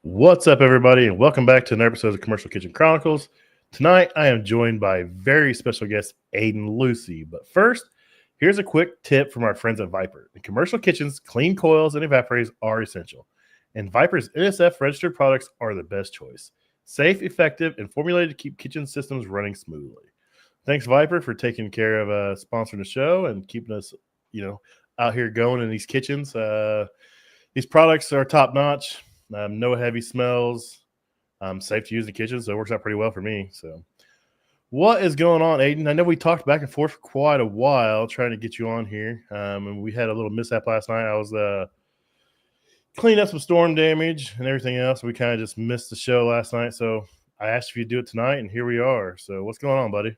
What's up, everybody, and welcome back to another episode of Commercial Kitchen Chronicles. Tonight, I am joined by very special guest, Aidan Lucey. But first, here's a quick tip from our friends at Viper. In commercial kitchens, clean coils and evaporators are essential, and Viper's NSF registered products are the best choice. Safe, effective, and formulated to keep kitchen systems running smoothly. Thanks, Viper, for taking care of sponsoring the show and keeping us, out here going in these kitchens. These products are top notch. No heavy smells. Safe to use in the kitchen, so it works out pretty well for me. So, what is going on, Aidan? I know we talked back and forth for quite a while trying to get you on here, and we had a little mishap last night. I was cleaning up some storm damage and everything else. We kind of just missed the show last night, so I asked if you'd do it tonight, and here we are. So, what's going on, buddy?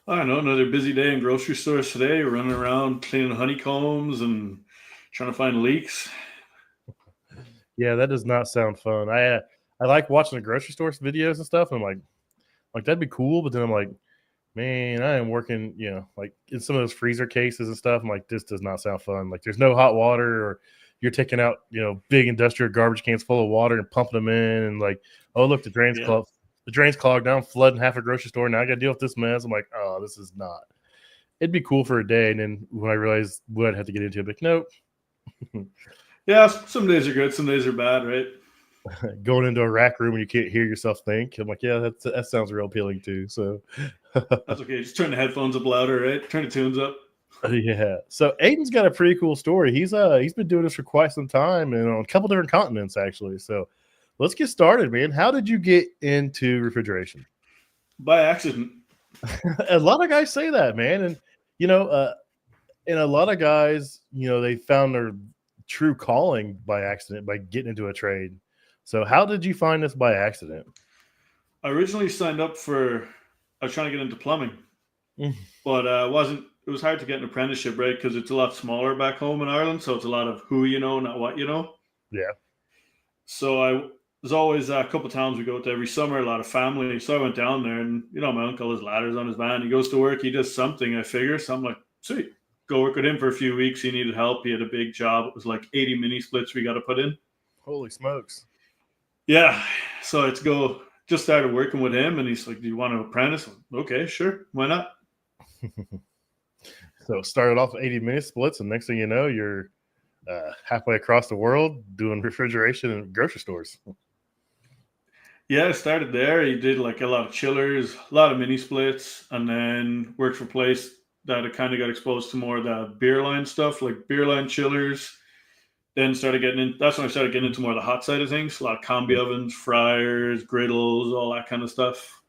I don't know, another busy day in grocery stores today. We're running around cleaning honeycombs and trying to find leaks. Yeah, that does not sound fun. I like watching the grocery store videos and stuff, and I'm like that'd be cool. But then I'm like, man, I am working, like in some of those freezer cases and stuff. I'm like, this does not sound fun. Like, there's no hot water, or you're taking out, big industrial garbage cans full of water and pumping them in, and like, oh look, the drain's clogged. The drain's clogged down, flooding half a grocery store. Now I got to deal with this mess. I'm like, oh, this is not. It'd be cool for a day, and then when I realized what I'd have to get into, I'm like, nope. Yeah, some days are good, some days are bad, right? Going into a rack room and you can't hear yourself think. I'm like, yeah, that sounds real appealing too. So that's okay. Just turn the headphones up louder, right? Turn the tunes up. Yeah. So Aidan's got a pretty cool story. He's been doing this for quite some time and on a couple different continents actually. So let's get started, man. How did you get into refrigeration? By accident. A lot of guys say that, man, and and a lot of guys, they found their true calling by accident by getting into a trade. So how did you find this by accident? I originally signed up I was trying to get into plumbing, but it was hard to get an apprenticeship, right? Because it's a lot smaller back home in Ireland. So it's a lot of who you know, not what you know. Yeah. So there's always a couple towns we go to every summer, a lot of family. So I went down there and, my uncle has ladders on his van. He goes to work, he does something, I figure. So I'm like, sweet. Go work with him for a few weeks. He needed help. He had a big job. It was like 80 mini splits we got to put in. Holy smokes. Yeah. So just started working with him, and he's like, do you want to apprentice? Okay, sure. Why not? So started off 80 mini splits, and next thing you know, you're halfway across the world doing refrigeration in grocery stores. Yeah, I started there. He did like a lot of chillers, a lot of mini splits, and then worked for a place that I kind of got exposed to more of the beer line stuff, like beer line chillers. Then that's when I started getting into more of the hot side of things, a lot of combi ovens, fryers, griddles, all that kind of stuff.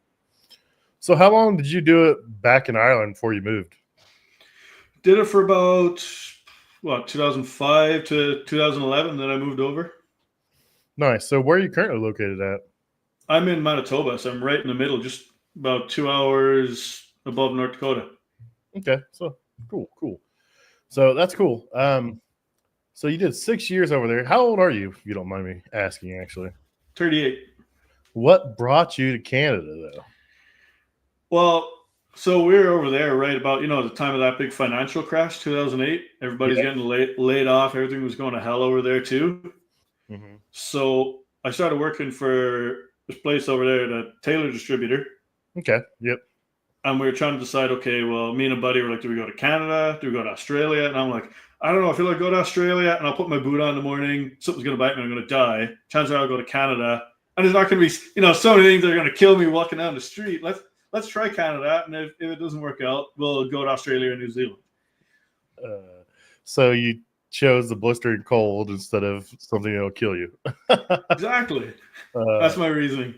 So how long did you do it back in Ireland before you moved? Did it for about, 2005 to 2011, then I moved over. Nice. So where are you currently located at? I'm in Manitoba, so I'm right in the middle, just about 2 hours above North Dakota. Okay, so cool. So that's cool. So you did 6 years over there. How old are you, if you don't mind me asking, actually? 38. What brought you to Canada, though? Well, so we were over there right about, the time of that big financial crash, 2008. Everybody's getting laid off. Everything was going to hell over there, too. Mm-hmm. So I started working for this place over there, the Taylor distributor. Okay, yep. And we were trying to decide, okay, well, me and a buddy were like, do we go to Canada? Do we go to Australia? And I'm like, I don't know. I feel like go to Australia and I'll put my boot on in the morning. Something's going to bite me. I'm going to die. Chances are I'll go to Canada. And there's not going to be, so many things that are going to kill me walking down the street. Let's try Canada. And if it doesn't work out, we'll go to Australia or New Zealand. So you chose the blistering cold instead of something that'll kill you. Exactly. That's my reasoning.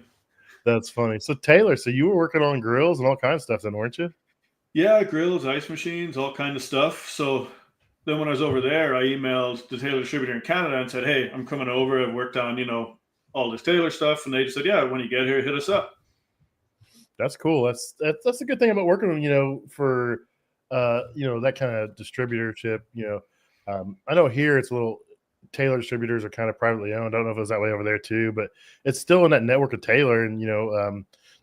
That's funny. So Taylor, you were working on grills and all kinds of stuff then, weren't you? Yeah, grills, ice machines, all kind of stuff. So then when I was over there, I emailed the Taylor distributor in Canada and said, hey, I'm coming over. I've worked on, all this Taylor stuff. And they just said, yeah, when you get here, hit us up. That's cool. That's a good thing about working, for, that kind of distributorship, I know here it's a little, Taylor distributors are kind of privately owned. I don't know if it was that way over there too, but it's still in that network of Taylor. And,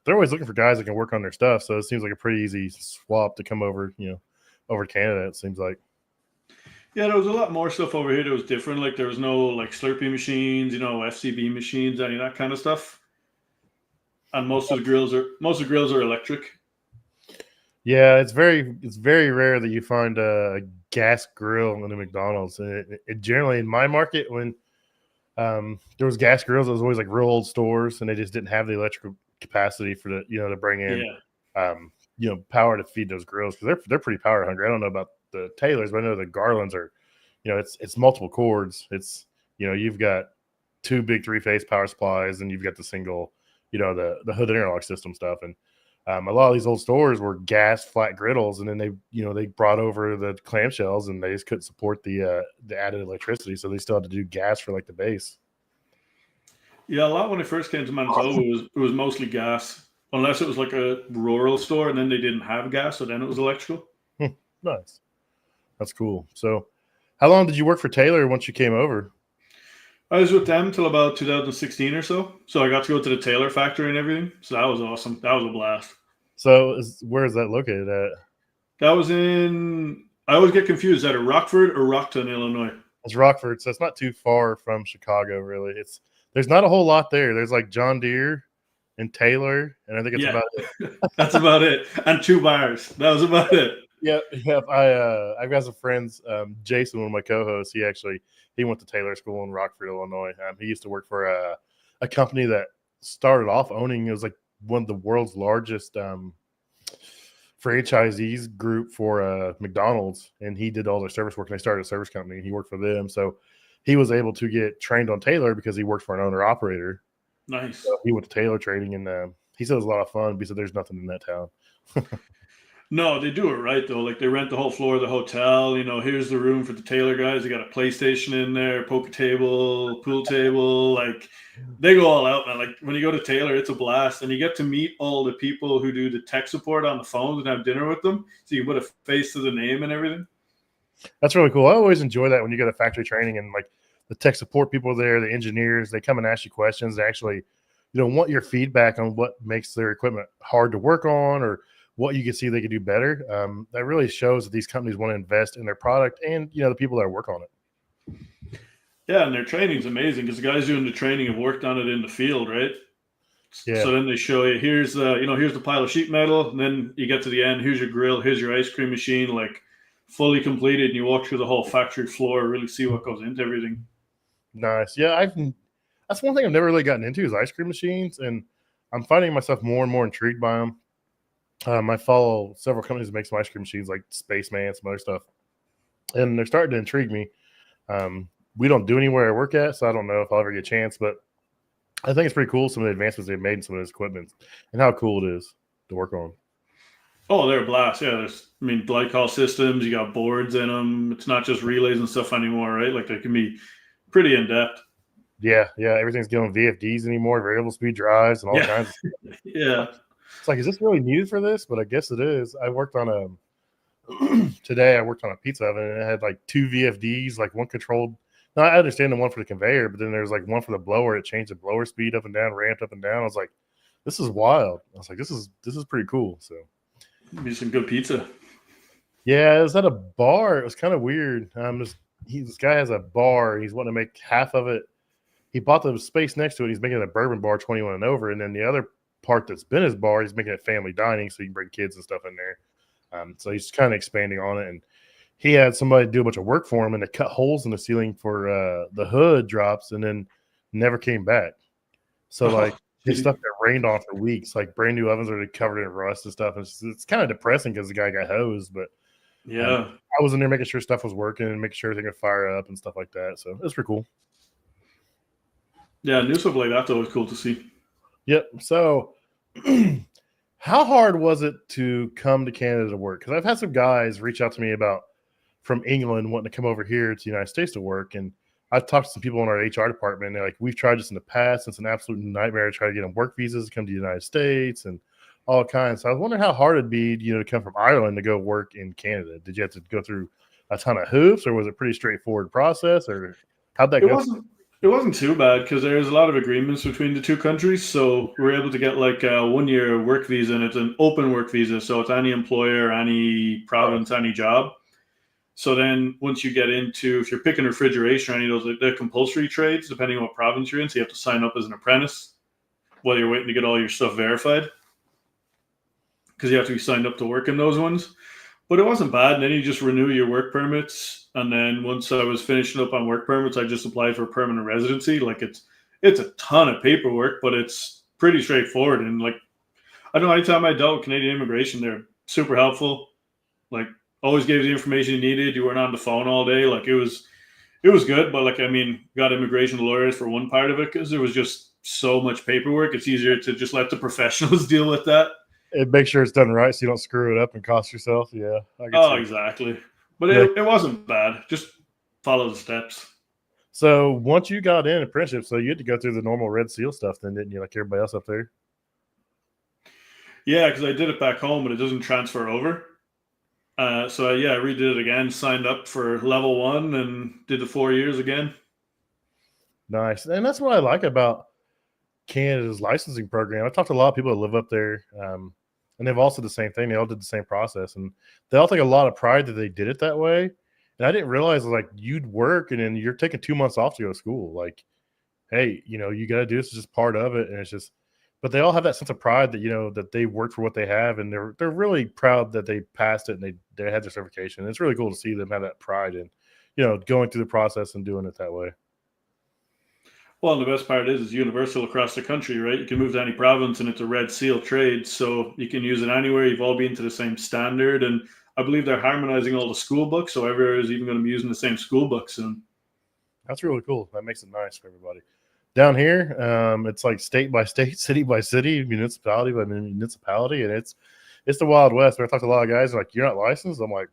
they're always looking for guys that can work on their stuff. So it seems like a pretty easy swap to come over, over to Canada, it seems like. Yeah, there was a lot more stuff over here that was different. Like there was no like Slurpee machines, FCB machines, any of that kind of stuff. And most of the grills are electric. Yeah, it's very rare that you find a gas grill in a McDonald's. And it generally in my market when there was gas grills, it was always like real old stores, and they just didn't have the electrical capacity for to bring in Yeah. power to feed those grills because they're pretty power hungry. I don't know about the Taylors, but I know the Garlands are, it's multiple cords. It's you've got two big three-phase power supplies, and you've got the single, the hood interlock system stuff. And a lot of these old stores were gas flat griddles, and then they brought over the clamshells, and they just couldn't support the added electricity, so they still had to do gas for like the base. Yeah, a lot when I first came to Manitoba it was mostly gas. Unless it was like a rural store and then they didn't have gas, so then it was electrical. Nice, that's cool. So, how long did you work for Taylor once you came over? I was with them till about 2016 or so. So I got to go to the Taylor factory and everything. So that was awesome. That was a blast. So, where is that located at? That was I always get confused, either Rockford or Rockton, Illinois. It's Rockford, so it's not too far from Chicago, really. There's not a whole lot there. There's like John Deere and Taylor, and I think it's Yeah, about it. that's about it. And 2 bars. That was about it. Yep. I've got some friends. Jason, one of my co-hosts, he went to Taylor School in Rockford, Illinois. He used to work for a company that started off owning. It was like one of the world's largest franchisees group for McDonald's, and he did all their service work. And they started a service company, and he worked for them. So he was able to get trained on Taylor because he worked for an owner operator. Nice. So he went to Taylor training, and he said it was a lot of fun. But he said there's nothing in that town. No, they do it right though. Like they rent the whole floor of the hotel. Here's the room for the Taylor guys. They got a PlayStation in there, poker table, pool table. Like they go all out, man. Like when you go to Taylor, it's a blast, and you get to meet all the people who do the tech support on the phones and have dinner with them. So you put a face to the name and everything. That's really cool. I always enjoy that when you go to factory training and like the tech support people there, the engineers, they come and ask you questions. They actually, want your feedback on what makes their equipment hard to work on or what you can see they could do better. That really shows that these companies want to invest in their product and, the people that work on it. Yeah, and their training's amazing because the guys doing the training have worked on it in the field, right? Yeah. So then they show you here's the pile of sheet metal, and then you get to the end. Here's your grill. Here's your ice cream machine, like fully completed, and you walk through the whole factory floor, really see what goes into everything. Nice. Yeah, that's one thing I've never really gotten into is ice cream machines, and I'm finding myself more and more intrigued by them. I follow several companies that make some ice cream machines like Spaceman, some other stuff, and they're starting to intrigue me. We don't do anywhere I work at, so I don't know if I'll ever get a chance, but I think it's pretty cool some of the advancements they've made in some of this equipment and how cool it is to work on. Oh, they're a blast. Yeah, glycol systems. You got boards in them. It's not just relays and stuff anymore, right? Like they can be pretty in depth. Yeah. Everything's going VFDs anymore, variable speed drives, and all kinds of stuff. Yeah. It's like, is this really needed for this? But I guess it is. I worked on today I worked on a pizza oven, and it had like 2 VFDs, like one controlled. Now I understand the one for the conveyor, but then there's like one for the blower. It changed the blower speed up and down, ramped up and down. I was like, this is wild. I was like, this is pretty cool. So be some good pizza. Yeah, it was at a bar. It was kind of weird. This guy has a bar. He's wanting to make half of it. He bought the space next to it. He's making a bourbon bar 21 and over, and then the other part that's been his bar, he's making it family dining, so you can bring kids and stuff in there. So he's kind of expanding on it, and he had somebody do a bunch of work for him, and they cut holes in the ceiling for the hood drops, and then never came back. So like his stuff got rained on for weeks. Like brand new ovens are covered in rust and stuff. It's kind of depressing because the guy got hosed, but yeah, I was in there making sure stuff was working and making sure everything could fire up and stuff like that. So it was pretty cool. Yeah, new stuff like that's always cool to see. Yep. So how hard was it to come to Canada to work? Because I've had some guys reach out to me from England wanting to come over here to the United States to work. And I've talked to some people in our HR department, and they're like, we've tried this in the past. It's an absolute nightmare to try to get them work visas to come to the United States and all kinds. So I was wondering how hard it'd be, to come from Ireland to go work in Canada. Did you have to go through a ton of hoops, or was it pretty straightforward process, or how'd that go? It wasn't too bad because there's a lot of agreements between the two countries. So we're able to get like a 1-year work visa, and it's an open work visa. So it's any employer, any province, any job. So then once you get into, if you're picking refrigeration or any of those, they're compulsory trades, depending on what province you're in. So you have to sign up as an apprentice while you're waiting to get all your stuff verified, because you have to be signed up to work in those ones. But it wasn't bad. And then you just renew your work permits. And then once I was finishing up on work permits, I just applied for permanent residency. Like it's a ton of paperwork, but it's pretty straightforward. And like, I don't know, anytime I dealt with Canadian immigration, they're super helpful. Like, always gave you the information you needed. You weren't on the phone all day. Like, it was good. But like, I mean, got immigration lawyers for one part of it, because there was just so much paperwork. It's easier to just let the professionals deal with that. And make sure it's done right so you don't screw it up and cost yourself. Yeah. Exactly. But Yeah. it wasn't bad. Just follow the steps. So once you got in apprenticeship, so you had to go through the normal Red Seal stuff then, didn't you? Like everybody else up there? Yeah, because I did it back home, but it doesn't transfer over. I redid it again, signed up for level 1 and did the 4 years again. Nice. And that's what I like about Canada's licensing program. I talked to a lot of people that live up there, and they've all said the same thing. They all did the same process, and they all take a lot of pride that they did it that way. And I didn't realize, like, you'd work and then you're taking 2 months off to go to school. Like, hey, you got to do this. It's just part of it. And it's just, but they all have that sense of pride that, that they worked for what they have. And they're really proud that they passed it and they had their certification. And it's really cool to see them have that pride in, going through the process and doing it that way. Well, and the best part is universal across the country, right? You can move to any province and it's a Red Seal trade. So you can use it anywhere. You've all been to the same standard. And I believe they're harmonizing all the school books. So everywhere is even going to be using the same school book soon. That's really cool. That makes it nice for everybody. Down here, it's like state by state, city by city, municipality by municipality. And it's the Wild West. I talked to a lot of guys like, you're not licensed? I'm like,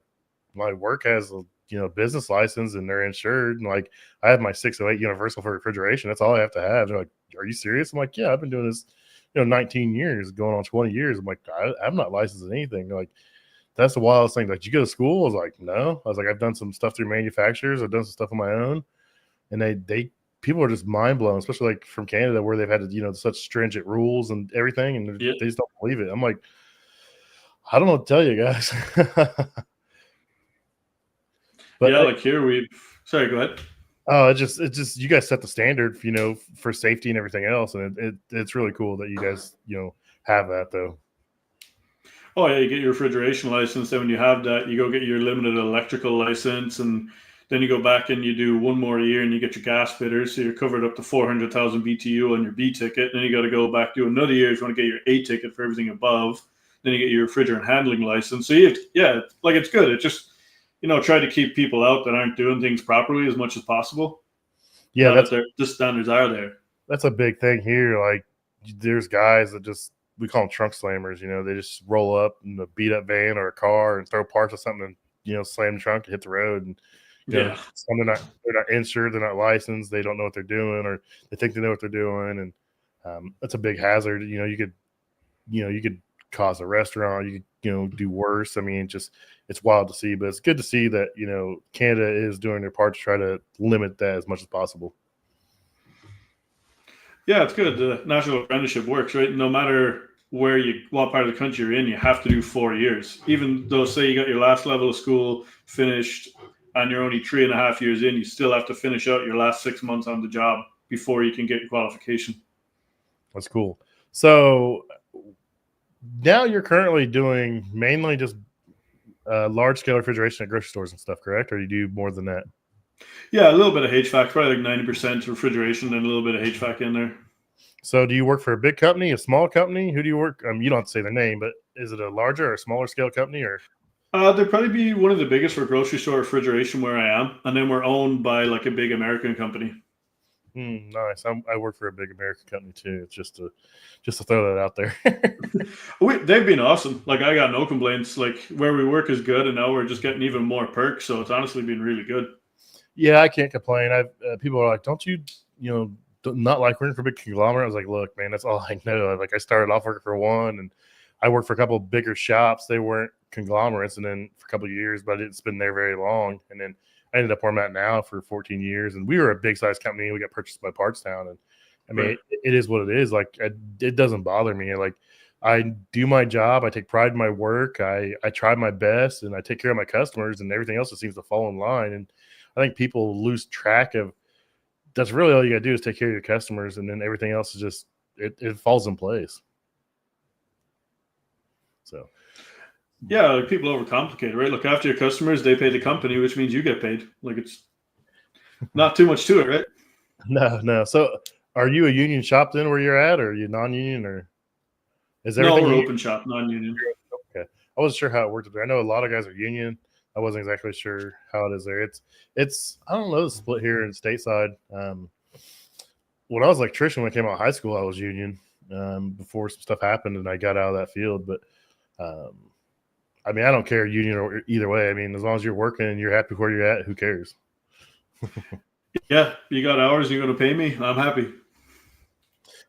my work has a business license and they're insured. And like, I have my 608 universal for refrigeration. That's all I have to have. They're like, are you serious? I'm like, yeah, I've been doing this, 19 years, going on 20 years. I'm like, I'm not licensed in anything. They're like, that's the wildest thing. Like, did you go to school? I was like, no. I was like, I've done some stuff through manufacturers. I've done some stuff on my own. And people are just mind blown, especially like from Canada, where they've had such stringent rules and everything. And they just don't believe it. I'm like, I don't know what to tell you guys. But like here sorry, go ahead. Oh, it's just you guys set the standard, for safety and everything else, and it's really cool that you guys, have that though. Oh yeah, you get your refrigeration license. Then when you have that, you go get your limited electrical license, and then you go back and you do one more year, and you get your gas fitter, so you're covered up to 400,000 BTU on your B ticket. Then you got to go back do another year if you want to get your A ticket for everything above. Then you get your refrigerant handling license. So it's good. It just try to keep people out that aren't doing things properly as much as possible. Yeah, the standards are there. That's a big thing here. Like, there's guys that we call them trunk slammers. They just roll up in a beat up van or a car and throw parts of something and slam the trunk and hit the road. And some they're not insured, they're not licensed, they don't know what they're doing, or they think they know what they're doing, and that's a big hazard. You could cause a restaurant, you could do worse. I mean, it's wild to see, but it's good to see that Canada is doing their part to try to limit that as much as possible. Yeah, it's good. The national apprenticeship works, right? No matter what part of the country you're in, you have to do 4 years. Even though, say, you got your last level of school finished and you're only 3.5 years in, you still have to finish out your last 6 months on the job before you can get your qualification. That's cool. So now you're currently doing mainly just large-scale refrigeration at grocery stores and stuff, correct? Or you do more than that? Yeah, a little bit of HVAC, probably like 90% refrigeration and a little bit of HVAC in there. So do you work for a big company, a small company? Who do you work? You don't have to say their name, but is it a larger or smaller scale company? Or they'd probably be one of the biggest for grocery store refrigeration where I am. And then we're owned by like a big American company. Nice. I work for a big American company too. It's just to throw that out there. They've been awesome. Like, I got no complaints. Like, where we work is good, and now we're just getting even more perks. So it's honestly been really good. Yeah, I can't complain. People are like, don't you not like working for a big conglomerate? I was like, look, man, that's all I know. Like, I started off working for one, and I worked for a couple of bigger shops. They weren't conglomerates, and then for a couple of years, but I didn't spend there very long. And then I ended up where I'm at now for 14 years, and we were a big size company. We got purchased by Partstown, and I mean, it is what it is. Like, it doesn't bother me. Like, I do my job. I take pride in my work. I try my best, and I take care of my customers, and everything else just seems to fall in line. And I think people lose track of that's really all you got to do is take care of your customers, and then everything else is just it falls in place. So Yeah, like people overcomplicate, right? Look after your customers, they pay the company, which means you get paid. Like it's not too much to it, right? no. So are you a union shop then where you're at, or are you non-union, or is No, everything we're union? open shop, non-union. Okay. I wasn't sure how it worked there. I know a lot of guys are union. I wasn't exactly sure how it is there. It's I don't know the split here in stateside. When I was an electrician, when I came out of high school, I was union before some stuff happened and I got out of that field. But um, I mean, I don't care union or either way. I mean, as long as you're working and you're happy where you're at, who cares? Yeah, you got hours, you're going to pay me. I'm happy.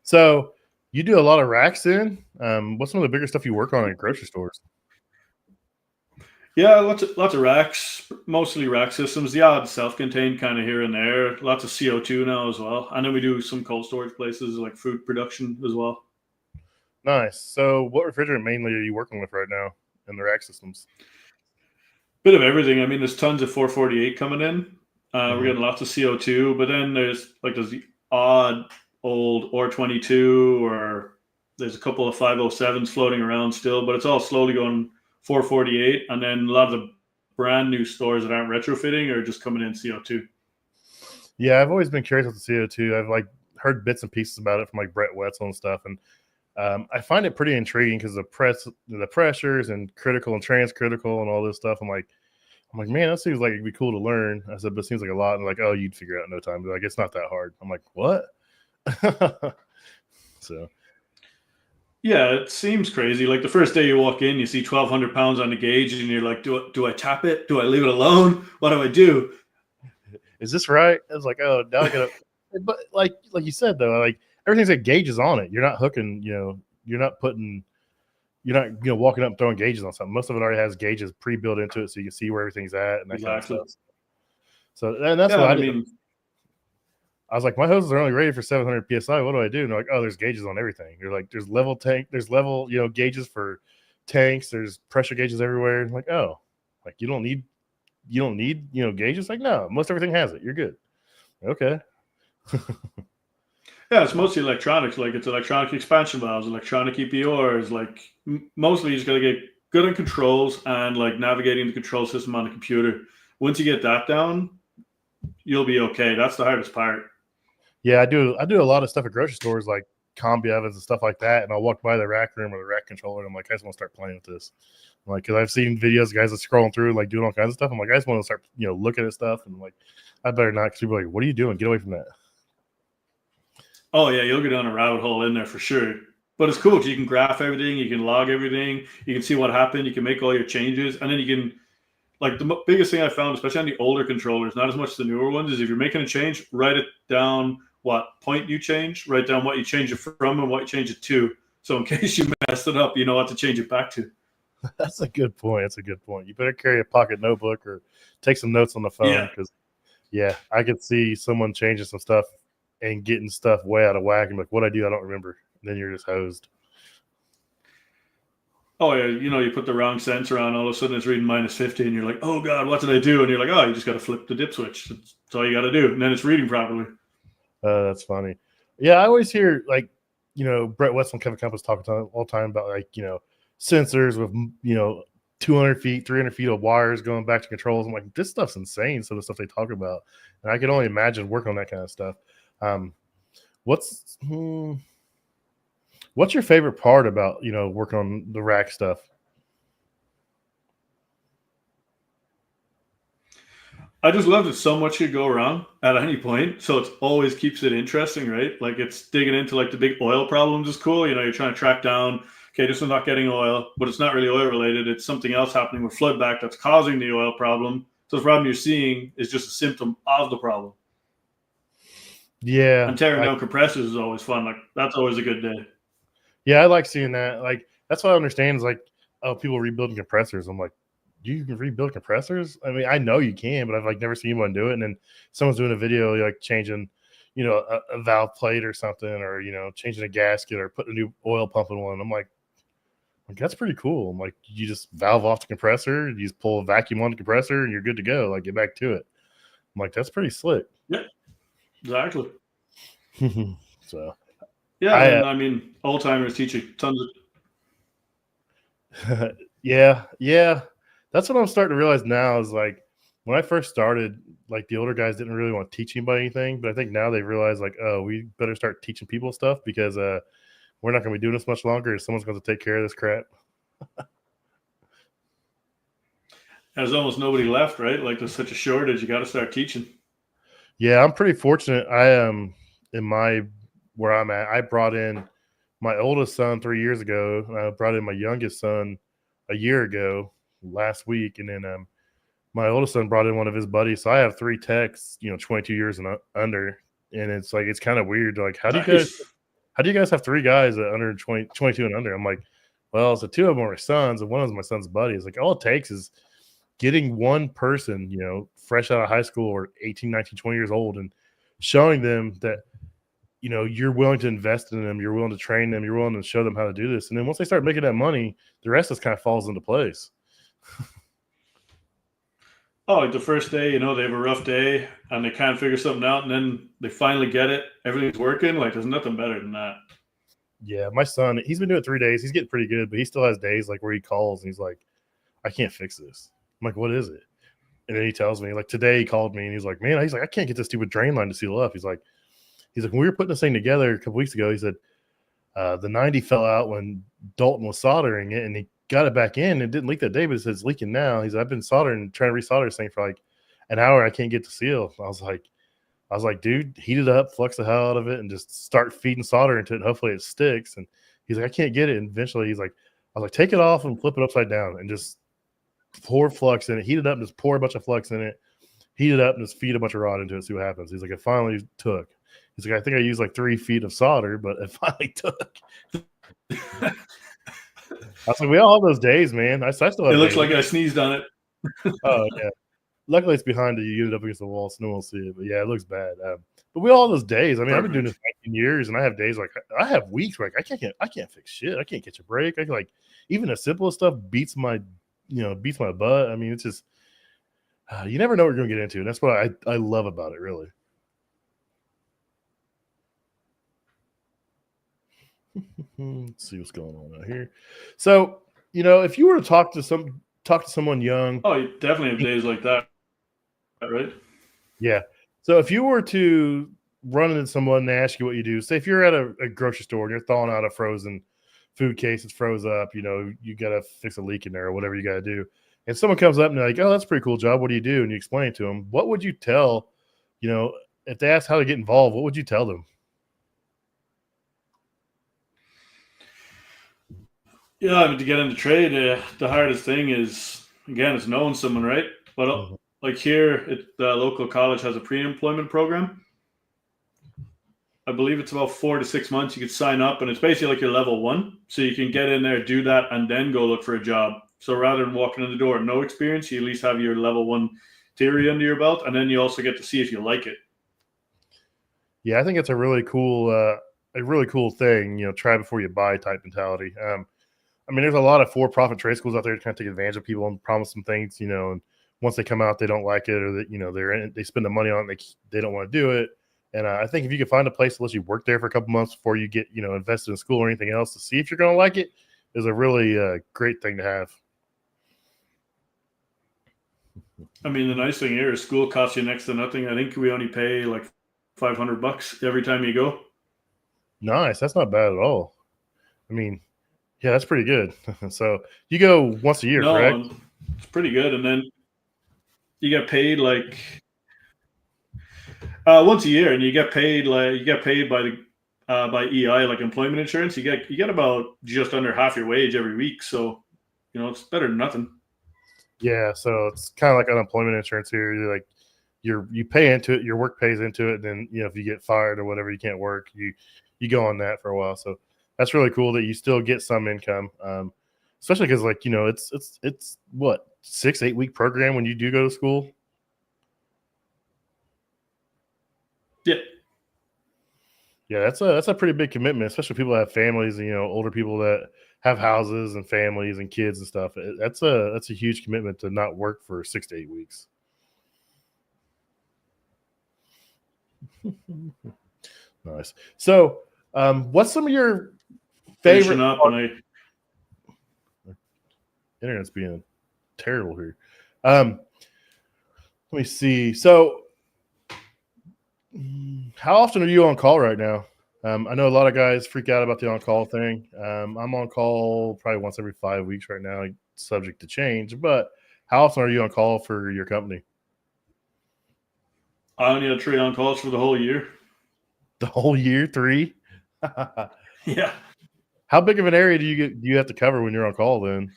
So you do a lot of racks in. What's some of the bigger stuff you work on in grocery stores? Yeah, lots of racks, mostly rack systems. The odd self-contained kind of here and there. Lots of CO2 now as well, and then we do some cold storage places like food production as well. Nice. So what refrigerant mainly are you working with right now in the rack systems? Bit of everything. I mean, there's tons of 448 coming in. We're Mhm. getting lots of CO2, but then there's the odd old R22, or there's a couple of 507s floating around still, but it's all slowly going 448, and then a lot of the brand new stores that aren't retrofitting are just coming in CO2. Yeah, I've always been curious with the CO2. I've like heard bits and pieces about it from like Brett Wetzel and stuff, and I find it pretty intriguing because the pressures and critical and transcritical and all this stuff. I'm like, man, that seems like it'd be cool to learn. I said, but it seems like a lot. And like, oh, you'd figure it out in no time. They're like, it's not that hard. I'm like, what? So Yeah, it seems crazy. Like the first day you walk in, you see 1,200 pounds on the gauge, and you're like, do I tap it? Do I leave it alone? What do I do? is this right? I was like, oh, now I gotta. But like you said though, like everything's got gauges on it. You're not hooking. You're not putting. You're not walking up and throwing gauges on something. Most of it already has gauges pre-built into it, so you can see where everything's at and that kind of Exactly. stuff. So and that's Yeah, what and I I did. mean, I was like, my hoses are only rated for 700 psi. What do I do? And they're like, oh, there's gauges on everything. You're like, there's level tank, there's level, gauges for tanks. There's pressure gauges everywhere. I'm like, oh, like you don't need gauges. Like, no, most everything has it. You're good. Okay. yeah, it's mostly electronics. Like it's electronic expansion valves, electronic EPRs. Like mostly you just got to get good on controls and like navigating the control system on the computer. Once you get that down, you'll be okay. That's the hardest part. Yeah, I do a lot of stuff at grocery stores like combi ovens and stuff like that. And I'll walk by the rack room or the rack controller and I'm like, I just want to start playing with this. I'm like, because I've seen videos of guys that scrolling through like doing all kinds of stuff. I'm like, I just want to start, looking at stuff. And I'm like, I better not because people are like, what are you doing? Get away from that. Oh yeah, you'll go down a rabbit hole in there for sure. But it's cool because you can graph everything, you can log everything, you can see what happened, you can make all your changes, and then you can like the biggest thing I found, especially on the older controllers, not as much the newer ones, is if you're making a change, write it down what point you change, write down what you change it from and what you change it to. So in case you messed it up, you know what to change it back to. That's a good point. That's a good point. You better carry a pocket notebook or take some notes on the phone Yeah. because, yeah, I could see someone changing some stuff and getting stuff way out of whack and like, what I do, I don't remember. And then you're just hosed. Oh yeah, you put the wrong sensor on, all of a sudden it's reading -50, and you're like, oh god, what did I do? And you're like, oh, you just got to flip the dip switch. That's all you got to do, and then it's reading properly. That's funny. Yeah, I always hear like, Brett Wetzel and Kevin Campos talking all the time about like, sensors with, 200 feet, 300 feet of wires going back to controls. I'm like, this stuff's insane. Some of the stuff they talk about. And I can only imagine working on that kind of stuff. Um, what's, what's your favorite part about, working on the rack stuff? I just love that so much could go wrong at any point, so it always keeps it interesting, right? Like it's digging into like the big oil problems is cool. You're trying to track down, okay, this one's not getting oil, but it's not really oil related. It's something else happening with flood back that's causing the oil problem. So the problem you're seeing is just a symptom of the problem. Yeah. And tearing down compressors is always fun. Like that's always a good day. Yeah, I like seeing that. Like, that's what I understand is like, oh, people rebuilding compressors. I'm like, you can rebuild compressors? I mean, I know you can, but I've like never seen anyone do it. And then someone's doing a video like changing, a valve plate or something, or changing a gasket or putting a new oil pump in one. I'm like, Like, that's pretty cool. I'm like, you just valve off the compressor, you just pull a vacuum on the compressor, and you're good to go. Like, get back to it. I'm like, that's pretty slick. Yeah, exactly. So, Yeah, and then I mean, old timers teach you tons of. yeah. That's what I'm starting to realize now is like when I first started, like the older guys didn't really want to teach anybody anything, but I think now they realize like, oh, we better start teaching people stuff because we're not going to be doing this much longer. Someone's going to take care of this crap. There's almost nobody left, right? Like there's such a shortage. You got to start teaching. Yeah, I'm pretty fortunate. I am in where I'm at. I brought in my oldest son 3 years ago. And I brought in my youngest son a year ago last week, and then my oldest son brought in one of his buddies. So I have 3 techs, 22 years and under, and it's like it's kind of weird. Like, how do you guys have 3 guys that under 22 and under? I'm like, well, so 2 of them are my sons, and one of them is my son's buddy. It's like all it takes is getting one person, fresh out of high school or 18, 19, 20 years old and showing them that, you're willing to invest in them, you're willing to train them, you're willing to show them how to do this. And then once they start making that money, the rest just kind of falls into place. Oh, like the first day, they have a rough day and they can't figure something out, and then they finally get it. Everything's working. Like there's nothing better than that. Yeah, my son, he's been doing it 3 days. He's getting pretty good, but he still has days like where he calls and he's like, I can't fix this. I'm like, what is it? And then he tells me, like today he called me and he's like, man, I can't get this stupid drain line to seal up. He's like, when we were putting this thing together a couple weeks ago, he said, the 90 fell out when Dalton was soldering it and he got it back in. It didn't leak that day, but it says it's leaking now. He said, I've been soldering, trying to resolder this thing for like an hour. I can't get the seal. I was like, dude, heat it up, flux the hell out of it, and just start feeding solder into it. And hopefully it sticks. And he's like, I can't get it. And eventually I was like, take it off and flip it upside down and just pour flux in it, heat it up and just pour a bunch of flux in it, heat it up and just feed a bunch of rod into it, see what happens. He's like, it finally took. He's like, I think I used like 3 feet of solder, but it finally took. I was like, we all have those days, man. I still have it looks days. Like I sneezed on it. Oh, yeah. Luckily, it's behind the unit up against the wall, so no one will see it. But yeah, it looks bad. But we all have those days. I mean, I've been doing this 19 years, and I have days like I have weeks where I can't fix shit. I can't catch a break. I can even the simplest stuff beats my butt. I mean, it's just you never know what you're going to get into. And that's what I love about it, really. Let's see what's going on out here. So, if you were to talk to someone young. Oh, you definitely have days like that, right? Yeah. So if you were to run into someone and ask you what you do, say if you're at a grocery store and you're thawing out a frozen food case, it's froze up, you got to fix a leak in there or whatever you got to do. And someone comes up and they're like, oh, that's a pretty cool job. What do you do? And you explain it to them. What would you tell, if they ask how to get involved, what would you tell them? Yeah, I mean, to get into trade, the hardest thing is, again, it's knowing someone, right? But like here, the local college has a pre-employment program. I believe it's about 4 to 6 months. You could sign up, and it's basically like your level 1. So you can get in there, do that, and then go look for a job. So rather than walking in the door, no experience, you at least have your level 1 theory under your belt, and then you also get to see if you like it. Yeah, I think it's a really cool thing, try before you buy type mentality. I mean, there's a lot of for-profit trade schools out there to kind of take advantage of people and promise them things, and once they come out, they don't like it, or that, they spend the money on it, they don't want to do it. And I think if you can find a place that lets you work there for a couple months before you get, invested in school or anything else to see if you're going to like it is a really great thing to have. I mean, the nice thing here is school costs you next to nothing. I think we only pay like $500 every time you go. Nice. That's not bad at all. I mean, yeah, that's pretty good. So you go once a year, correct? It's pretty good. And then you get paid like once a year, and you get paid by the by EI, like employment insurance. You get about just under half your wage every week. So, it's better than nothing. Yeah. So it's kind of like unemployment insurance here. You're like, you pay into it, your work pays into it. And then, if you get fired or whatever, you can't work, you go on that for a while. So that's really cool that you still get some income. Especially because it's what, 6-8 week program when you do go to school. Yeah. Yeah, that's a pretty big commitment, especially people that have families and older people that have houses and families and kids and stuff. That's a huge commitment to not work for 6 to 8 weeks. Nice. So, what's some of your favorite? Finishing up, and Internet's being terrible here. Let me see. So, how often are you on call right now? I know a lot of guys freak out about the on-call thing. I'm on call probably once every 5 weeks right now, subject to change. But how often are you on call for your company? I only had 3 on calls for the whole year. The whole year, 3? Yeah. How big of an area do you have to cover when you're on call then?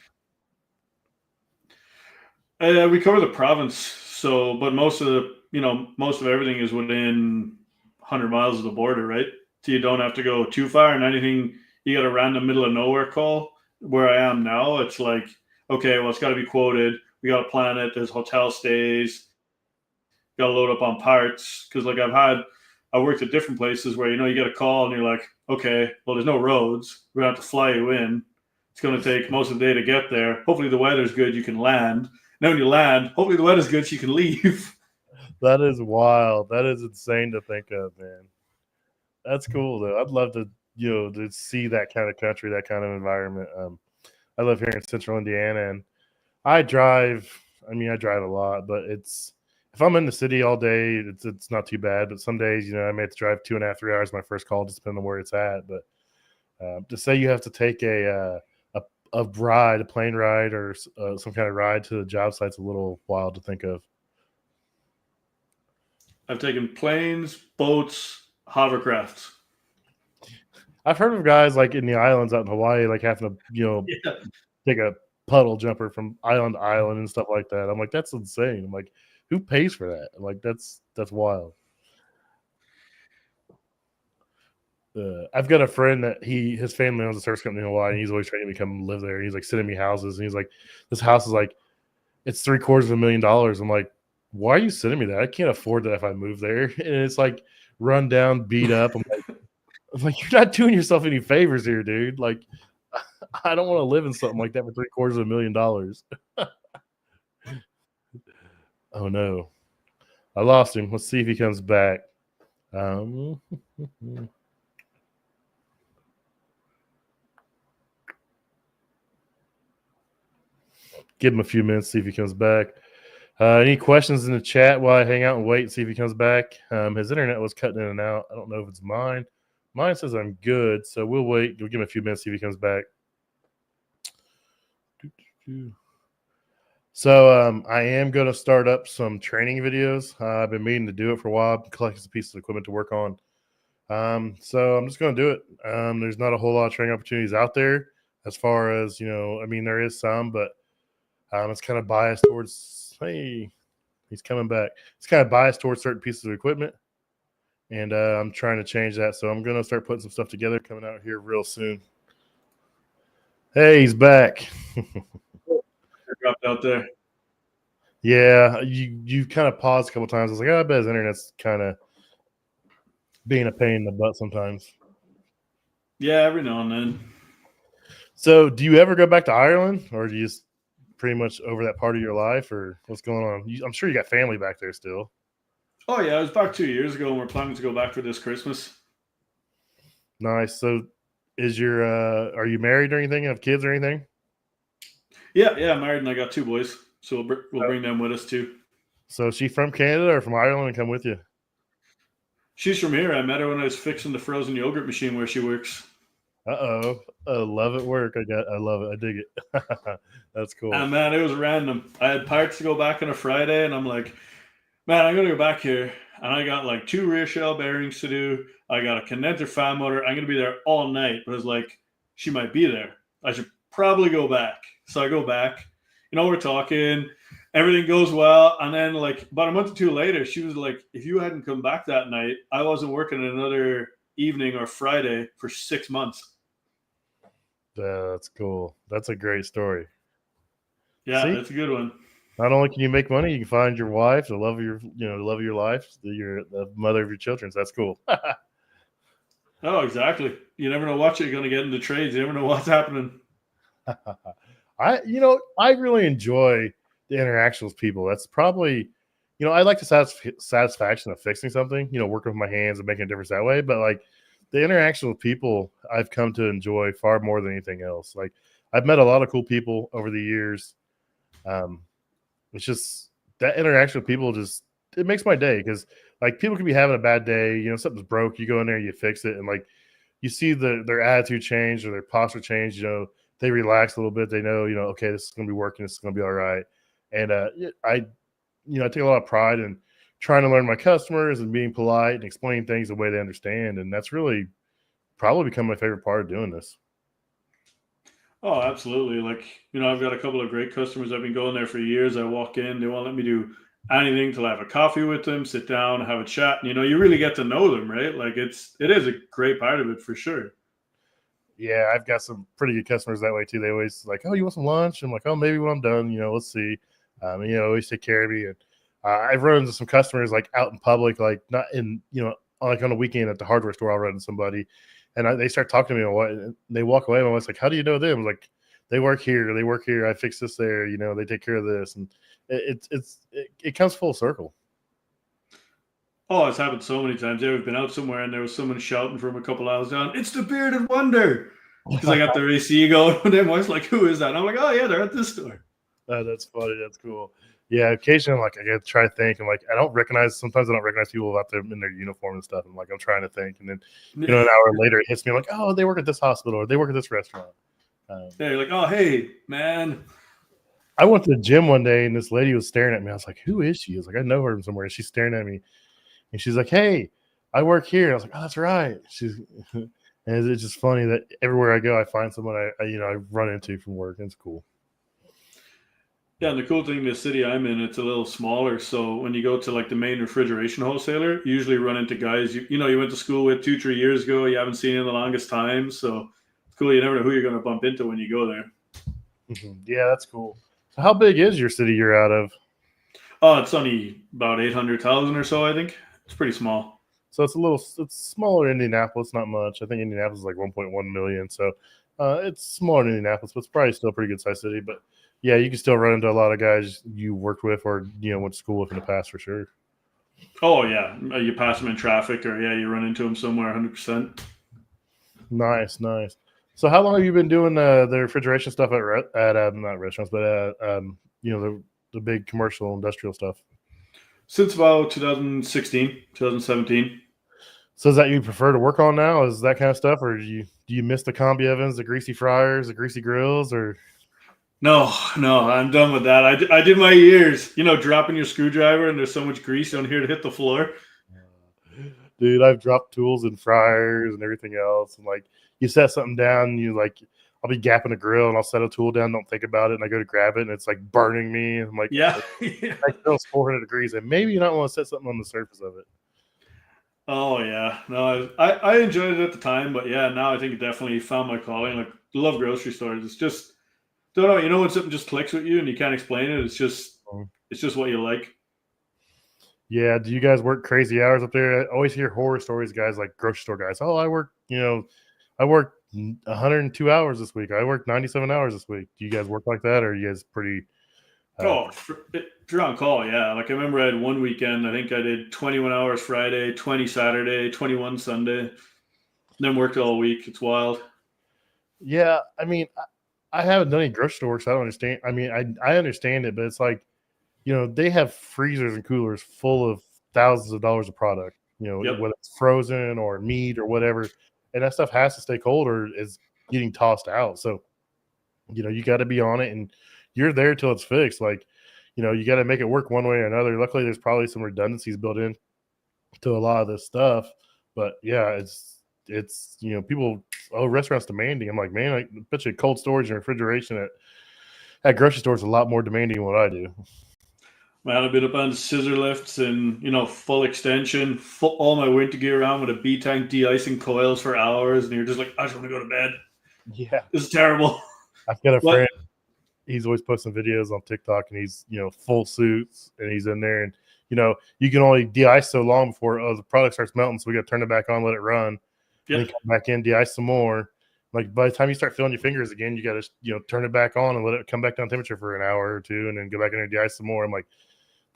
We cover the province, so but most of everything is within 100 miles of the border, right? So you don't have to go too far, and anything you got a random middle of nowhere call. Where I am now, it's like, okay, well, it's got to be quoted. We got to plan it. There's hotel stays. Got to load up on parts because, like, I worked at different places where you get a call and you're like, okay, well, there's no roads. We're gonna have to fly you in. It's gonna take most of the day to get there. Hopefully, the weather's good. You can land. Then when you land, hopefully the weather's good so you can leave. That is wild. That is insane to think of, man. That's cool though. I'd love to, to see that kind of country, that kind of environment. I live here in Central Indiana, and I drive. I mean, I drive a lot, but if I'm in the city all day, it's not too bad. But some days, I may have to drive 2.5, 3 hours my first call, just depending on where it's at. But to say you have to take a ride, a plane ride, or some kind of ride to the job site's a little wild to think of. I've taken planes, boats, hovercrafts. I've heard of guys like in the islands out in Hawaii, like having to, take a puddle jumper from island to island and stuff like that. I'm like, that's insane. I'm like, who pays for that? I'm like, that's wild. I've got a friend that his family owns a service company in Hawaii, and he's always trying to come live there. And he's like sending me houses, and he's like, this house is like, it's $750,000. I'm like, why are you sending me that? I can't afford that if I move there. And it's like run down, beat up. I'm like, you're not doing yourself any favors here, dude. Like, I don't want to live in something like that for $750,000. Oh no, I lost him. Let's see if he comes back. Give him a few minutes, see if he comes back. Any questions in the chat while I hang out and wait and see if he comes back? His internet was cutting in and out. I don't know if it's mine. Mine says I'm good, so we'll wait. We'll give him a few minutes, see if he comes back. So I am going to start up some training videos. I've been meaning to do it for a while. I'm collecting some pieces of equipment to work on. So I'm just going to do it. There's not a whole lot of training opportunities out there as far as, I mean, there is some, but it's kind of biased towards, hey, he's coming back. It's kind of biased towards certain pieces of equipment. And I'm trying to change that. So I'm going to start putting some stuff together coming out here real soon. Hey, he's back. Dropped out there. Yeah, you kind of paused a couple times. I was like, I bet his internet's kind of being a pain in the butt sometimes. Yeah, every now and then. So do you ever go back to Ireland, or do you just pretty much over that part of your life, or what's going on? I'm sure you got family back there still. Oh, yeah, I was back 2 years ago, and we're planning to go back for this Christmas. Nice. So are you married or anything? Have kids or anything? Yeah, I'm married, and I got 2 boys, so we'll bring them with us too. So is she from Canada or from Ireland and come with you? She's from here. I met her when I was fixing the frozen yogurt machine where she works. Uh-oh. I love it work. I love it. I dig it. That's cool. And man, it was random. I had parts to go back on a Friday, and I'm like, man, I'm going to go back here. And I got like 2 rear shell bearings to do. I got a condenser fan motor. I'm going to be there all night. But I was like, she might be there. I should probably go back. So I go back. We're talking. Everything goes well. And then like about a month or 2 later, she was like, if you hadn't come back that night, I wasn't working another evening or Friday for 6 months. Yeah, that's cool. That's a great story. Yeah, that's a good one. Not only can you make money, you can find your wife, the love of your life, the mother of your children. So that's cool. Oh, exactly. You never know what you're going to get in the trades. You never know what's happening. I really enjoy the interaction with people. That's probably, I like the satisfaction of fixing something, working with my hands and making a difference that way. But like the interaction with people, I've come to enjoy far more than anything else. Like I've met a lot of cool people over the years. Um, it's just that interaction with people it makes my day because like people could be having a bad day, something's broke, you go in there, you fix it, and like you see their attitude change or their posture change, they relax a little bit. They know, okay, this is going to be working. This is going to be all right. And I take a lot of pride in trying to learn my customers and being polite and explaining things the way they understand. And that's really probably become my favorite part of doing this. Oh, absolutely. Like, I've got a couple of great customers. I've been going there for years. I walk in, they won't let me do anything till I have a coffee with them, sit down, have a chat. And, you really get to know them, right? Like it is a great part of it for sure. Yeah, I've got some pretty good customers that way too. They always like, oh, you want some lunch? I'm like, oh, maybe when I'm done, let's see. And, always take care of me. And I've run into some customers like out in public, like not in, like on a weekend at the hardware store. I'll run into somebody, and they start talking to me and they walk away. And I was like, how do you know them? Like, they work here. They work here. I fix this there. They take care of this, and it comes full circle. Oh, it's happened so many times. I've been out somewhere and there was someone shouting from a couple hours down, "It's the bearded wonder." Because I got their AC going. And then I was like, who is that? And I'm like, oh, yeah, they're at this store. Oh, that's funny. That's cool. Yeah, occasionally, like I gotta try to think, and like Sometimes I don't recognize people out there in their uniform and stuff. And like I'm trying to think, and then an hour later it hits me like, oh, they work at this hospital or they work at this restaurant. Yeah, you're like, oh, hey, man. I went to the gym one day and this lady was staring at me. I was like, who is she? I was like, I know her from somewhere. And she's staring at me, and she's like, hey, I work here. I was like, oh, that's right. And it's just funny that everywhere I go, I find someone I run into from work. And it's cool. Yeah, and the cool thing, the city I'm in, it's a little smaller. So when you go to like the main refrigeration wholesaler, you usually run into guys you went to school with 2-3 years ago. You haven't seen in the longest time. So it's cool. You never know who you're going to bump into when you go there. Mm-hmm. Yeah, that's cool. So how big is your city you're out of? Oh, it's only about 800,000 or so, I think. It's pretty small. So it's smaller than Indianapolis, not much. I think Indianapolis is like 1.1 million. So it's smaller than Indianapolis, but it's probably still a pretty good sized city. But yeah, you can still run into a lot of guys you worked with or went to school with in the past for sure. Oh yeah, you pass them in traffic, or you run into them somewhere. 100%. Nice. So how long have you been doing the refrigeration stuff at not restaurants, but at the big commercial industrial stuff? Since about 2016, 2017. So is that you prefer to work on now? Is that kind of stuff, or do you miss the combi ovens, the greasy fryers, the greasy grills, or? No, I'm done with that. I did my years, dropping your screwdriver and there's so much grease on here to hit the floor. Dude, I've dropped tools and fryers and everything else. And like you set something down, I'll be gapping a grill and I'll set a tool down, don't think about it, and I go to grab it and it's like burning me. And I'm like, yeah, like it's 400 degrees, and maybe you don't want to set something on the surface of it. Oh yeah, no, I enjoyed it at the time, but yeah, now I think it definitely found my calling. Like, love grocery stores. It's just, don't know, when something just clicks with you and you can't explain it. It's just what you like. Yeah. Do you guys work crazy hours up there? I always hear horror stories, guys, like grocery store guys. Oh, I work 102 hours this week. I worked 97 hours this week. Do you guys work like that, or are you guys pretty? If you're on call, yeah. Like I remember I had one weekend, I think I did 21 hours Friday, 20 Saturday, 21 Sunday, then worked all week. It's wild. Yeah. I mean, I haven't done any grocery store work, so I don't understand. I mean, I understand it, but it's like, they have freezers and coolers full of thousands of dollars of product, Yep. whether it's frozen or meat or whatever. And that stuff has to stay cold or is getting tossed out. So, you got to be on it, and you're there till it's fixed. Like, you got to make it work one way or another. Luckily, there's probably some redundancies built in to a lot of this stuff. But yeah, it's people, restaurants demanding. I'm like, man, I bet you cold storage and refrigeration at grocery stores is a lot more demanding than what I do. Man, I've been up on the scissor lifts and, full extension, all my winter gear around with a B-tank de-icing coils for hours. And you're just like, I just want to go to bed. Yeah. This is terrible. I've got a friend. He's always posting videos on TikTok, and he's, full suits, and he's in there. And, you can only de-ice so long before the product starts melting. So we got to turn it back on, let it run. and then come back in, de-ice some more. Like by the time you start feeling your fingers again, you got to turn it back on and let it come back down temperature for an hour or two, and then go back in and de-ice some more. I'm like,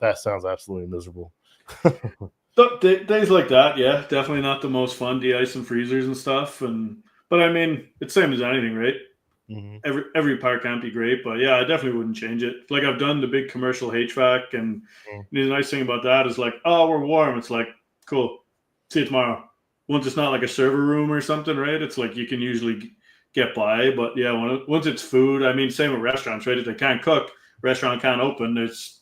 that sounds absolutely miserable. So, days like that, yeah, definitely not the most fun, de-icing freezers and stuff. But I mean, it's same as anything, right? Mm-hmm. Every part can't be great, but yeah, I definitely wouldn't change it. Like I've done the big commercial HVAC, and the nice thing about that is like, oh, we're warm. It's like, cool. See you tomorrow. Once it's not like a server room or something, right? It's like you can usually get by. But yeah, once it's food, I mean, same with restaurants, right? If they can't cook, restaurant can't open. It's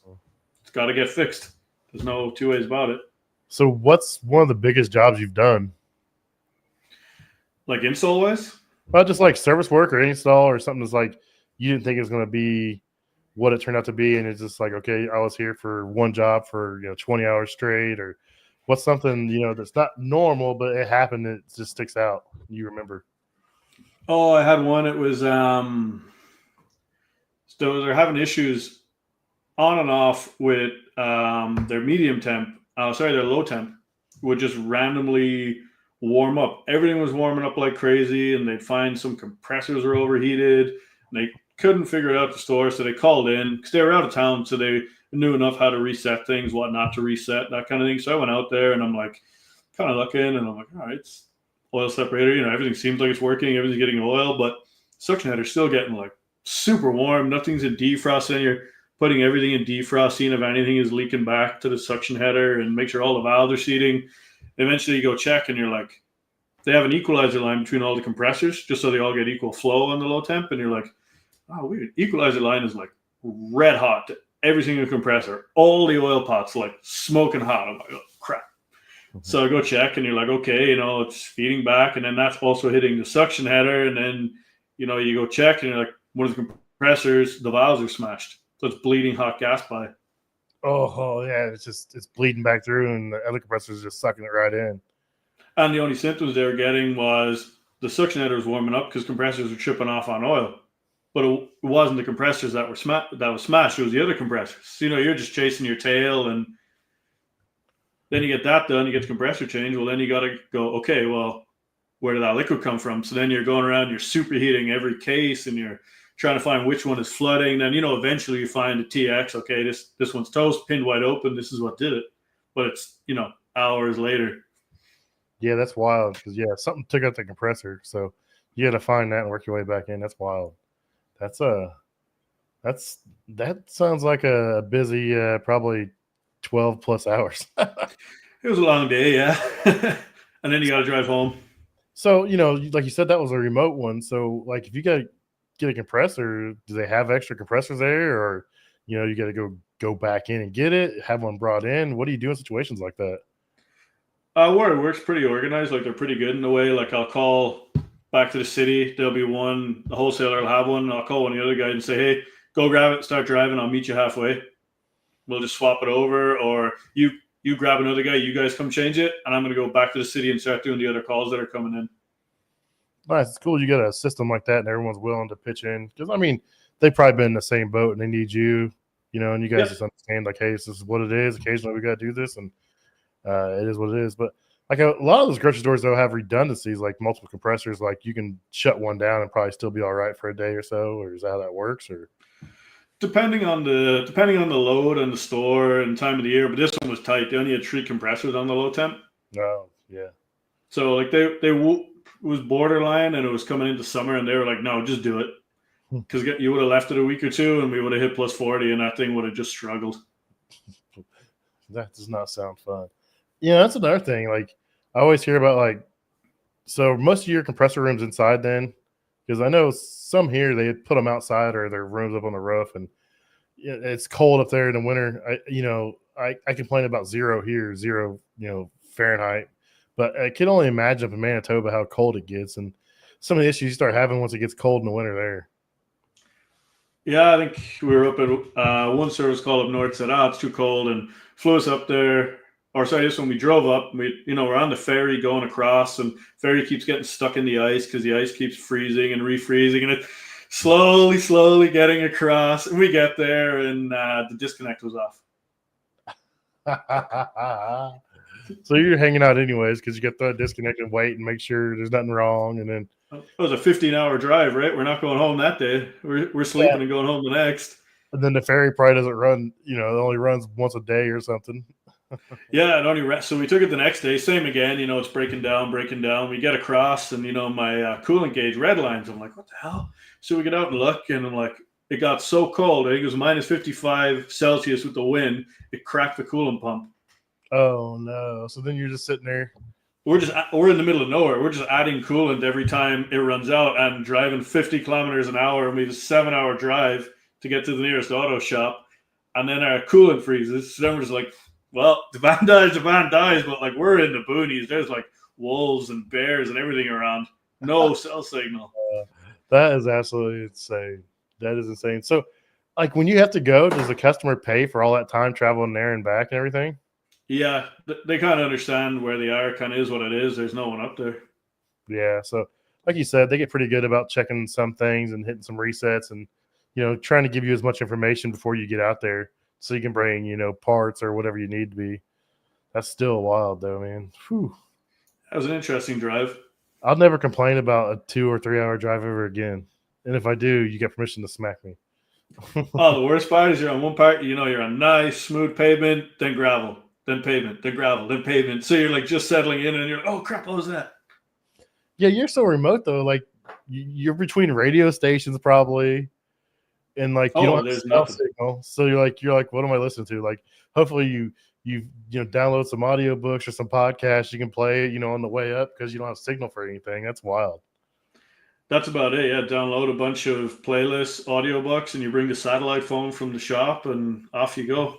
got to get fixed. There's no two ways about it. So what's one of the biggest jobs you've done? Like install wise? Well, just like service work or install or something that's like you didn't think it was going to be what it turned out to be, and it's just like, okay, I was here for one job for 20 hours straight, or what's something that's not normal but it happened, it just sticks out, you remember? Oh, I had one. It was so they're having issues on and off with their medium temp. Their low temp would just randomly warm up. Everything was warming up like crazy, and they'd find some compressors were overheated, and they couldn't figure it out at the store. So they called in because they were out of town, so they knew enough how to reset things, what not to reset, that kind of thing. So I went out there, and I'm like, kind of looking, and I'm like, all right, it's oil separator. Everything seems like it's working. Everything's getting oil, but suction header's still getting like super warm. Nothing's in defrost, and you're putting everything in defrost, seeing if anything is leaking back to the suction header, and make sure all the valves are seating. Eventually you go check, and you're like, they have an equalizer line between all the compressors just so they all get equal flow on the low temp. And you're like, oh, weird. Equalizer line is like red hot to every single compressor. All the oil pots like smoking hot. I'm like, oh, crap. Mm-hmm. So I go check, and you're like, okay, it's feeding back. And then that's also hitting the suction header. And then, you go check, and you're like, one of the compressors, the valves are smashed. So it's bleeding hot gas by. Oh yeah, it's bleeding back through, and the other compressors just sucking it right in. And the only symptoms they were getting was the suction header was warming up because compressors were tripping off on oil. But it wasn't the compressors that was smashed. It was the other compressors. So, you're just chasing your tail, and then you get that done. You get the compressor change. Well, then you got to go, okay, well, where did that liquid come from? So then you're going around, you're superheating every case, and you're trying to find which one is flooding. Then, eventually you find a TX. Okay, this one's toast, pinned wide open. This is what did it. But it's, hours later. Yeah, that's wild because something took out the compressor, so you got to find that and work your way back in. That's wild. That sounds like a busy probably 12 plus hours. It was a long day, yeah. And then you got to drive home. So like you said, that was a remote one. So like, if you got to get a compressor, do they have extra compressors there, or you got to go back in and get it, have one brought in? What do you do in situations like that? Where it works pretty organized. Like they're pretty good in the way. Like I'll call back to the city. There'll be one. The wholesaler will have one. I'll call one of the other guys and say, "Hey, go grab it. Start driving. I'll meet you halfway. We'll just swap it over, or you grab another guy. You guys come change it, and I'm going to go back to the city and start doing the other calls that are coming in." Nice. It's cool you got a system like that, and everyone's willing to pitch in, because they've probably been in the same boat, and they need you, and you guys just understand like, hey, this is what it is. Occasionally we got to do this, and it is what it is. But like a lot of those grocery stores, they'll have redundancies, like multiple compressors. Like you can shut one down and probably still be all right for a day or so. Or is that how that works? Or depending on the load and the store and time of the year. But this one was tight. They only had 3 compressors on the low temp. Oh yeah. So like it was borderline, and it was coming into summer, and they were like, "No, just do it," because you would have left it a week or two, and we would have hit plus 40, and that thing would have just struggled. That does not sound fun. Yeah, that's another thing. Like I always hear about, like, so most of your compressor rooms inside then, because I know some here they put them outside or their rooms up on the roof, and it's cold up there in the winter. I complain about zero here, zero Fahrenheit, but I can only imagine up in Manitoba how cold it gets, and some of the issues you start having once it gets cold in the winter there. Yeah, I think we were up at one service call up north, said, it's too cold, and flew us up there. Or sorry, this when we drove up, we're on the ferry going across, and ferry keeps getting stuck in the ice because the ice keeps freezing and refreezing, and it's slowly getting across. And we get there, and the disconnect was off. So you're hanging out anyways because you got to disconnect and wait and make sure there's nothing wrong, and then It was a 15-hour drive, right? We're not going home that day. We're sleeping and going home the next. And then the ferry probably doesn't run. It only runs once a day or something. Yeah, it only so we took it the next day. Same again. It's breaking down. We get across, and my coolant gauge red lines. I'm like, what the hell? So we get out and look, and I'm like, it got so cold. I think it was minus 55 Celsius with the wind. It cracked the coolant pump. Oh no! So then you're just sitting there. We're in the middle of nowhere. We're just adding coolant every time it runs out, and driving 50 kilometers an hour. And we have a 7-hour drive to get to the nearest auto shop, and then our coolant freezes. So then we're just like, well, the van dies, but like we're in the boonies. There's like wolves and bears and everything around. No cell signal. That is absolutely insane. That is insane. So, like when you have to go, does the customer pay for all that time traveling there and back and everything? Yeah, they kind of understand where they are. Kind of is what it is. There's no one up there. Yeah. So, like you said, they get pretty good about checking some things and hitting some resets and trying to give you as much information before you get out there so you can bring parts or whatever you need to be. That's still wild though, man. Whew. That was an interesting drive. I'll never complain about a 2 or 3 hour drive ever again. And if I do, you get permission to smack me. Oh, the worst part is you're on one part, you're on nice, smooth pavement, then gravel, then pavement, then gravel, then pavement. So you're like just settling in and you're like, oh crap, what was that? Yeah, you're so remote though. Like you're between radio stations probably. And like you don't have cell signal. So you're like, what am I listening to? Like hopefully you download some audiobooks or some podcasts you can play, on the way up because you don't have signal for anything. That's wild. That's about it. Yeah, download a bunch of playlists, audiobooks, and you bring the satellite phone from the shop and off you go.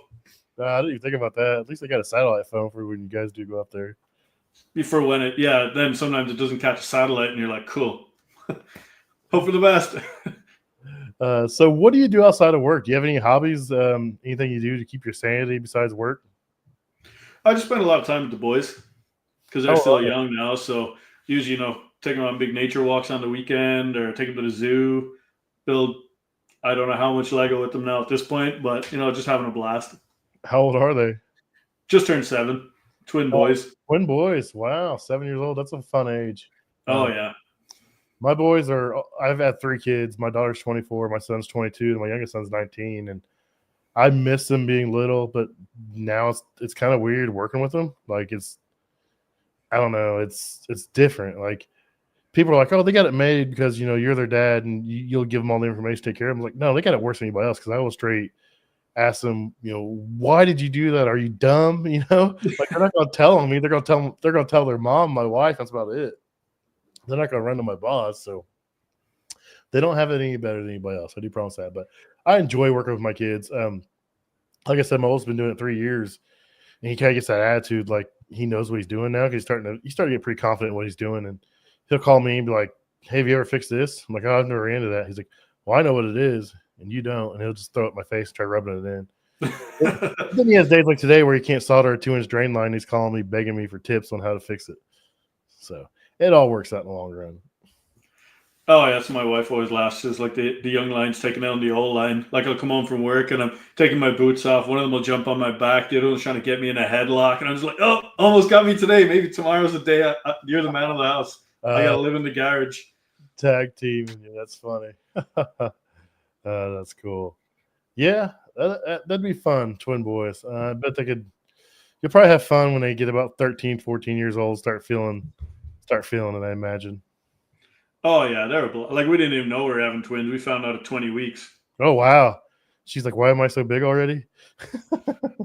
I didn't even think about that. At least they got a satellite phone for when you guys do go up there. For when then sometimes it doesn't catch a satellite and you're like, cool. Hope for the best. So what do you do outside of work? Do you have any hobbies? Anything you do to keep your sanity besides work? I just spend a lot of time with the boys because they're still young now. So usually, take them on big nature walks on the weekend or take them to the zoo, build, I don't know how much Lego with them now at this point, but, just having a blast. How old are they? Just turned 7. Twin boys. Twin boys. Wow. 7 years old. That's a fun age. Oh, yeah. My boys I've had 3 kids. My daughter's 24, my son's 22, and my youngest son's 19. And I miss them being little, but now it's kind of weird working with them. Like I don't know. It's different. Like people are like, oh, they got it made because, you're their dad and you'll give them all the information, take care of them. I'm like, no, they got it worse than anybody else because I will straight ask them, why did you do that? Are you dumb? Like they're not going to tell me. They're going to tell their mom, my wife. That's about it. They're not going to run to my boss. So they don't have it any better than anybody else. I do promise that. But I enjoy working with my kids. Like I said, my oldest been doing it 3 years, and he kind of gets that attitude like he knows what he's doing now because he's starting to get pretty confident in what he's doing. And he'll call me and be like, hey, have you ever fixed this? I'm like, oh, I've never ran into that. He's like, well, I know what it is, and you don't. And he'll just throw it in my face and try rubbing it in. Then he has days like today where he can't solder a 2-inch drain line. He's calling me, begging me for tips on how to fix it. So it all works out in the long run. Oh, yeah, that's what my wife always laughs. Is like the young line's taking down the old line. Like I'll come home from work and I'm taking my boots off. One of them will jump on my back. The other one's trying to get me in a headlock. And I'm just like, oh, almost got me today. Maybe tomorrow's the day you're the man of the house. I got to live in the garage. Tag team. Yeah, that's funny. That's cool. Yeah, that'd be fun. Twin boys. I bet you'll probably have fun when they get about 13, 14 years old, start feeling it, I imagine. Oh, yeah. Like, we didn't even know we were having twins. We found out at 20 weeks. Oh, wow. She's like, why am I so big already?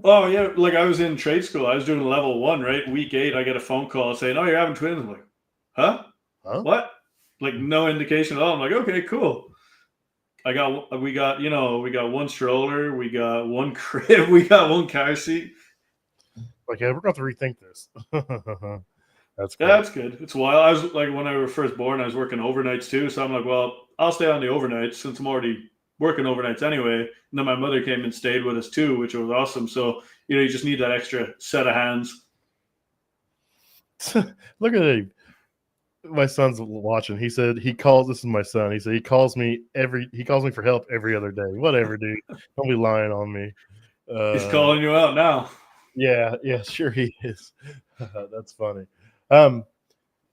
Oh, yeah. Like, I was in trade school. I was doing level 1, right? Week 8, I get a phone call saying, oh, you're having twins. I'm like, huh? What? Like, no indication at all. I'm like, okay, cool. We got one stroller. We got one crib. We got one car seat. Okay, we're going to rethink this. That's cool. That's good. It's wild. I was like, when I was first born, I was working overnights too. So I'm like, well, I'll stay on the overnights since I'm already working overnights anyway. And then my mother came and stayed with us too, which was awesome. So, you just need that extra set of hands. Look at him. My son's watching. He said this is my son. He said he calls me for help every other day. Whatever, dude. Don't be lying on me. He's calling you out now. Yeah, yeah, sure he is. That's funny. Do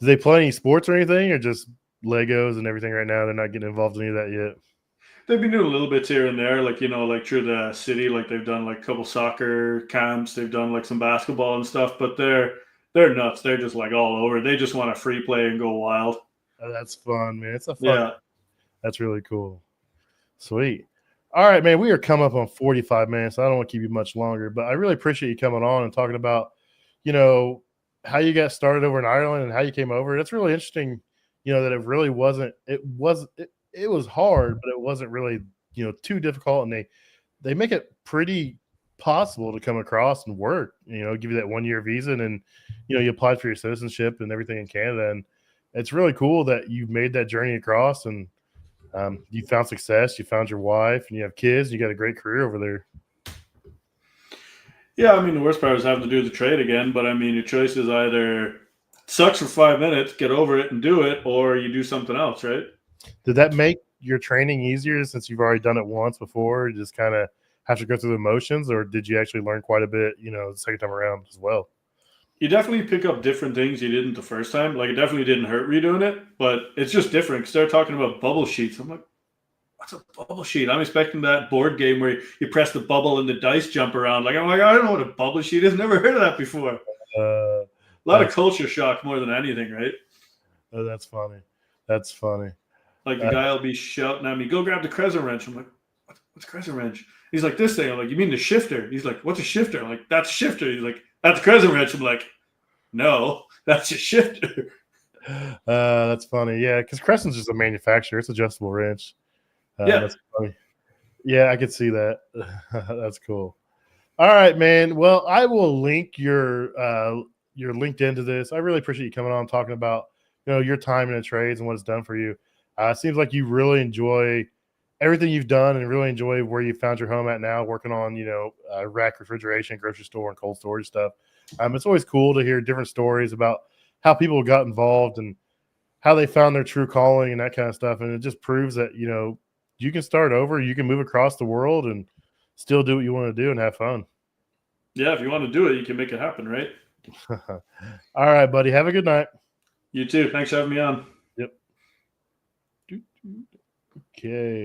they play any sports or anything, or just Legos and everything right now? They're not getting involved in any of that yet. They've been doing little bits here and there, like like through the city, like they've done like a couple soccer camps, they've done like some basketball and stuff. But they're nuts. They're just like all over. They just want to free play and go wild. Oh, that's fun, man. It's a fun. Yeah. That's really cool. Sweet. All right, man. We are coming up on 45 minutes. I don't want to keep you much longer, but I really appreciate you coming on and talking about, you know, how you got started over in Ireland and how you came over. It's really interesting, that it really wasn't. It was hard, but it wasn't really, too difficult. And they make it pretty possible to come across and work. Give you that 1 year visa, and then, you applied for your citizenship and everything in Canada. And it's really cool that you made that journey across, and you found success, you found your wife, and you have kids. You got a great career over there. Yeah, I mean, the worst part is having to do the trade again, but I mean, your choice is either sucks for 5 minutes, get over it and do it, or you do something else, right? Did that make your training easier since you've already done it once before? You just kind of have to go through the motions, or did you actually learn quite a bit, the second time around as well? You definitely pick up different things you didn't the first time. Like, it definitely didn't hurt redoing it, but it's just different. Because they're talking about bubble sheets. I'm like, what's a bubble sheet? I'm expecting that board game where you press the bubble and the dice jump around. I'm like, I don't know what a bubble sheet is. Never heard of that before. A lot of culture shock more than anything, right? Oh, that's funny. That's funny. Like, the guy will be shouting at me, go grab the crescent wrench. I'm like, what's a crescent wrench? He's like, this thing. I'm like, you mean the shifter? He's like, what's a shifter? I'm like, that's a shifter. He's like, that's a crescent wrench. I'm like, no, that's a shifter. That's funny. Yeah, because Crescent's just a manufacturer. It's adjustable wrench. Yeah. That's funny. Yeah, I could see that. That's cool. All right, man. Well, I will link your LinkedIn to this. I really appreciate you coming on and talking about your time in the trades and what it's done for you. It seems like you really enjoy everything you've done and really enjoy where you found your home at now, working on rack refrigeration, grocery store, and cold storage stuff. It's always cool to hear different stories about how people got involved and how they found their true calling and that kind of stuff. And it just proves that you can start over, you can move across the world and still do what you want to do and have fun. Yeah, if you want to do it, you can make it happen, right? All right, buddy. Have a good night. You too. Thanks for having me on. Yep. Okay.